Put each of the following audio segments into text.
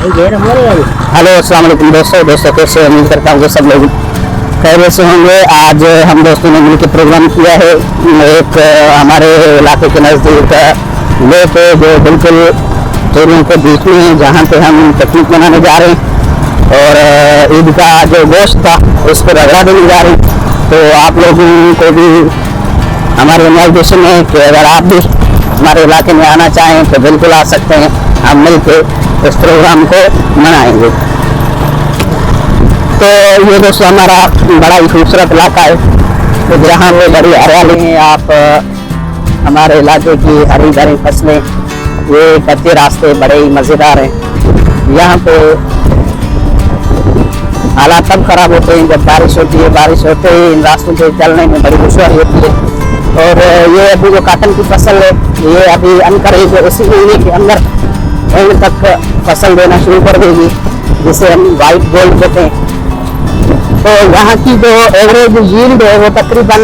Hello अस्सलाम वालेकुम दोस्तों कैसे उम्मीद करता हूँ कि सब लोग खैरियत से होंगे। आज हम दोस्तों ने मिलकर प्रोग्राम किया है एक हमारे इलाके के नज़दीक लेक है जो बिल्कुल चोरियों के बीच में है, जहाँ पे हम पिकनिक मनाने जा रहे हैं और ईद का जो गोश्त था उसको रगड़ा देने जा रहे हैं। तो आप लोगों को भी हमारे इन्विटेशन है कि अगर आप भी हमारे इलाके में आना चाहें तो बिल्कुल आ सकते हैं, हम मिलकर इस प्रोग्राम को मनाएंगे। तो ये दोस्तों हमारा बड़ा ही खूबसूरत इलाका है, तो जहाँ पे बड़ी हरियाली है, आप हमारे इलाके की हरी भरी फसलें, ये कच्चे रास्ते बड़े ही मज़ेदार हैं। यहाँ पे हालात तब खराब होते हैं जब बारिश होती है, बारिश होते ही इन रास्तों पे चलने में बड़ी दुश्वारी होती है। और ये अभी जो काटन की फसल है ये अभी अंकर है जो इसी महीने के अंदर एंड तक फसल देना शुरू कर देगी, जिसे हम वाइट गोल्ड कहते हैं। तो यहाँ की जो एवरेज यील्ड है वो तकरीबन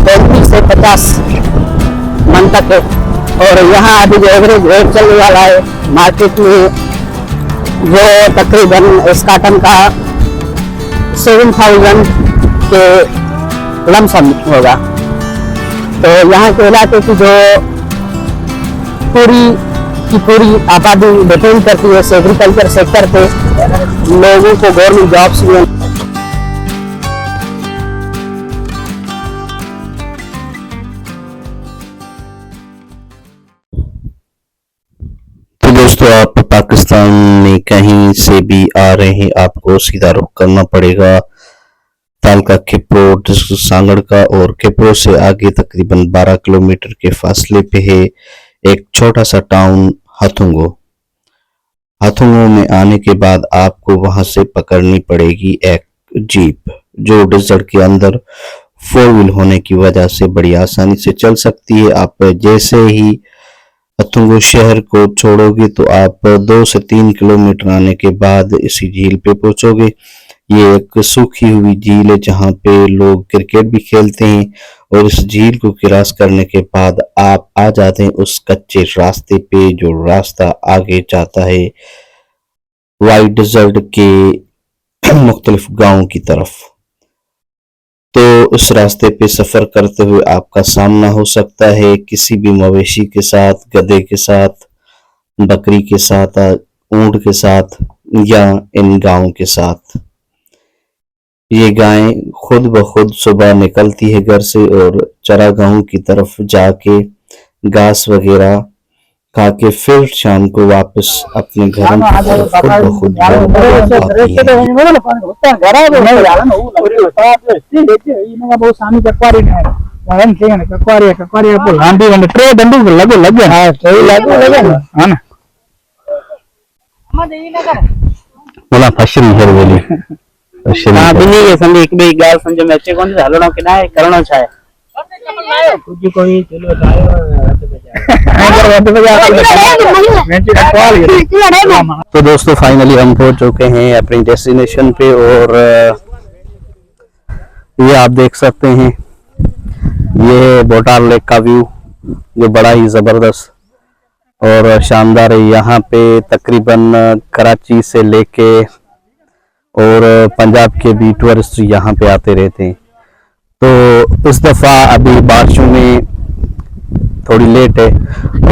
35 से 50 मन तक है। और यहाँ अभी जो एवरेज रेट चलने वाला है मार्केट में वो तकरीबन इस काटन का 7000 के लमसम होगा। तो यहाँ के इलाके की जो पूरी आबादी डिपेंड करती है इस एग्रीकल्चर सेक्टर पे, लोगों को गवर्नमेंट जॉब्स में। तो दोस्तों आप पाकिस्तान में कहीं से भी आ रहे हैं, आपको सीधा रुख करना पड़ेगा तालका किप्रो सांगड़ का, और किप्रो से आगे तकरीबन 12 किलोमीटर के फासले पे है एक छोटा सा टाउन हथुंगो। हथुंगो में आने के बाद आपको वहां से पकड़नी पड़ेगी एक जीप जो डेजर्ट के अंदर 4 व्हील होने की वजह से बड़ी आसानी से चल सकती है। आप जैसे ही हथुंगो शहर को छोड़ोगे तो आप 2 से 3 किलोमीटर आने के बाद इसी झील पे पहुंचोगे। ये एक सूखी हुई झील है जहाँ पे लोग क्रिकेट भी खेलते हैं, और इस झील को क्रॉस करने के बाद आप आ जाते हैं उस कच्चे रास्ते पे जो रास्ता आगे जाता है वाइट डेजर्ट के मुख्तलिफ गांवों की तरफ। तो इस रास्ते पे सफर करते हुए आपका सामना हो सकता है किसी भी मवेशी के साथ, गधे के साथ, बकरी के साथ, ऊंट के साथ या इन गायों के साथ। ये गायें खुद ब खुद सुबह निकलती है घर से और चरागाहों की तरफ जाके घास वगैरह खा के फिर शाम को वापस अपने घरों की तरफ खुद ब खुद बोला फशन घर बोली हाँ बिनी ये संदे एक बे गाल संजो में अच्छे कौन से हलणो के ना करणो छाए कुछ कोई चलो तो दोस्तों फाइनली हम पहुंच चुके हैं अपनी डेस्टिनेशन पे, और ये आप देख सकते हैं ये बोटार लेक का व्यू जो बड़ा ही जबरदस्त और शानदार है। यहाँ पे तकरीबन कराची से लेके और पंजाब के भी टूरिस्ट यहाँ पे आते रहते हैं। तो इस दफ़ा अभी बारिशों में थोड़ी लेट है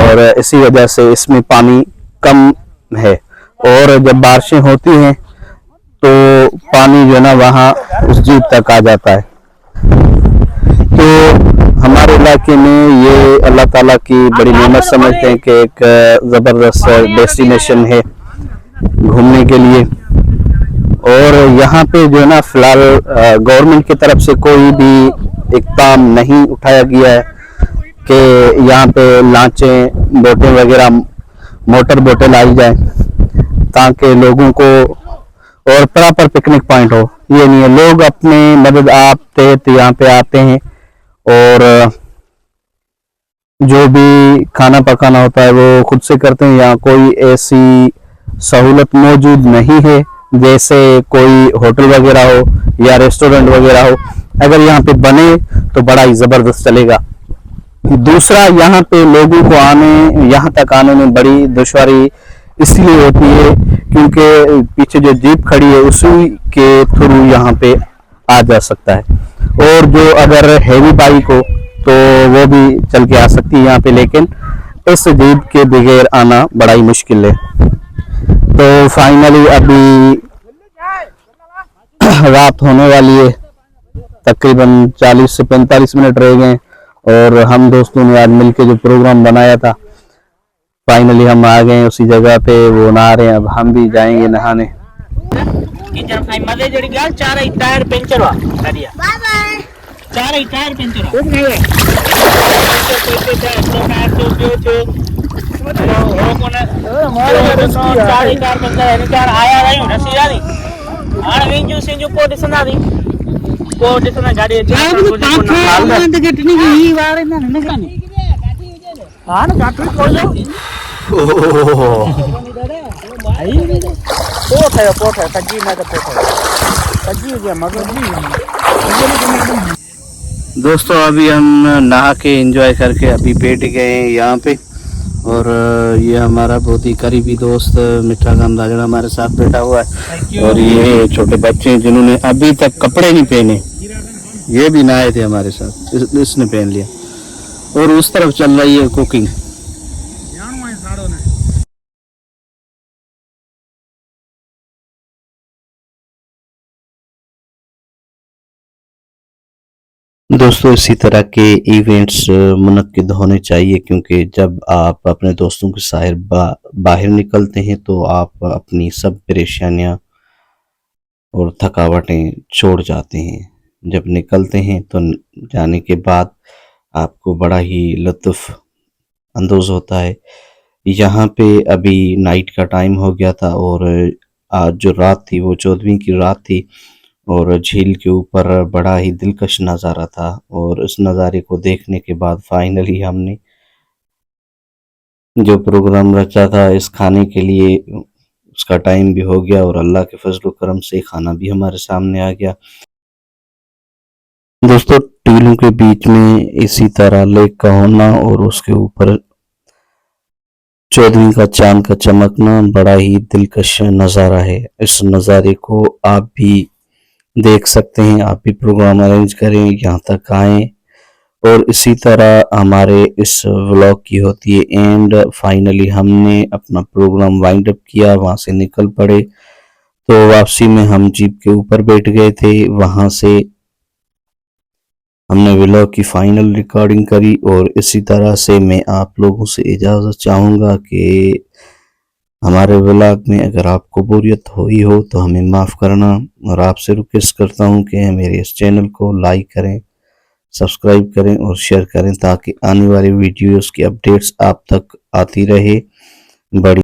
और इसी वजह से इसमें पानी कम है, और जब बारिशें होती हैं तो पानी जो है ना वहाँ उस जीप तक आ जाता है। तो हमारे इलाके में ये अल्लाह ताला की बड़ी नेमत समझते हैं कि एक ज़बरदस्त डेस्टिनेशन है घूमने के लिए। और यहाँ पे जो है ना फिलहाल गवर्नमेंट की तरफ से कोई भी इक़दाम नहीं उठाया गया है कि यहाँ पे लांचें, बोटें वगैरह, मोटर बोटें लाई जाए ताकि लोगों को और प्रॉपर पिकनिक पॉइंट हो। ये नहीं है, लोग अपने मदद आप तहत यहाँ पे आते हैं और जो भी खाना पकाना होता है वो खुद से करते हैं। यहाँ कोई ऐसी सहूलत मौजूद नहीं है जैसे कोई होटल वगैरह हो या रेस्टोरेंट वगैरह हो। अगर यहाँ पे बने तो बड़ा ही ज़बरदस्त चलेगा। दूसरा, यहाँ पे लोगों को यहाँ तक आने में बड़ी दुश्वारी इसलिए होती है क्योंकि पीछे जो जीप खड़ी है उसी के थ्रू यहाँ पे आ जा सकता है, और जो अगर हैवी बाइक हो तो वो भी चल के आ सकती है यहाँ पे, लेकिन इस जीप के बगैर आना बड़ा ही मुश्किल है। तो फाइनली अभी रात होने वाली है, तकरीबन 40 से 45 मिनट रह गए, और हम दोस्तों ने आज मिलके जो प्रोग्राम बनाया था फाइनली हम आ गए उसी जगह पे। वो नहा रहे हैं, अब हम भी जाएंगे नहाने। टायर पंचर हुआ, चार टायर पंचर आया रही दोस्तों अभी हम नहा के एंजॉय करके अभी बैठ गए हैं यहाँ पे, और ये हमारा बहुत ही करीबी दोस्त मिठा गाम राजड़ा हमारे साथ बैठा हुआ है, और ये छोटे बच्चे हैं जिन्होंने अभी तक कपड़े नहीं पहने, ये भी नहाए थे हमारे साथ, इसने पहन लिया। और उस तरफ चल रही है कुकिंग। दोस्तों इसी तरह के इवेंट्स मुनक्किद होने चाहिए, क्योंकि जब आप अपने दोस्तों के साथ बाहर निकलते हैं तो आप अपनी सब परेशानियां और थकावटें छोड़ जाते हैं। जब निकलते हैं तो जाने के बाद आपको बड़ा ही लुत्फ अंदोज होता है। यहाँ पे अभी नाइट का टाइम हो गया था, और आज जो रात थी वो 14वीं की रात थी, और झील के ऊपर बड़ा ही दिलकश नज़ारा था। और इस नज़ारे को देखने के बाद फाइनली हमने जो प्रोग्राम रचा था इस खाने के लिए, उसका टाइम भी हो गया, और अल्लाह के फजल करम से खाना भी हमारे सामने आ गया। दोस्तों टीलों के बीच में इसी तरह लेक का होना और उसके ऊपर 14वीं का चांद का चमकना बड़ा ही दिलकश नज़ारा है। इस नज़ारे को आप भी देख सकते हैं, आप भी प्रोग्राम अरेंज करें, यहाँ तक आएँ। और इसी तरह हमारे इस व्लॉग की होती है एंड। फाइनली हमने अपना प्रोग्राम वाइंड अप किया, वहाँ से निकल पड़े। तो वापसी में हम जीप के ऊपर बैठ गए थे, वहाँ से हमने व्लॉग की फाइनल रिकॉर्डिंग करी। और इसी तरह से मैं आप लोगों से इजाज़त चाहूँगा कि हमारे व्लॉग में अगर आपको बोरियत हुई हो तो हमें माफ़ करना, और आपसे रिक्वेस्ट करता हूँ कि मेरे इस चैनल को लाइक करें, सब्सक्राइब करें और शेयर करें, ताकि आने वाली वीडियोस की अपडेट्स आप तक आती रहे। बड़ी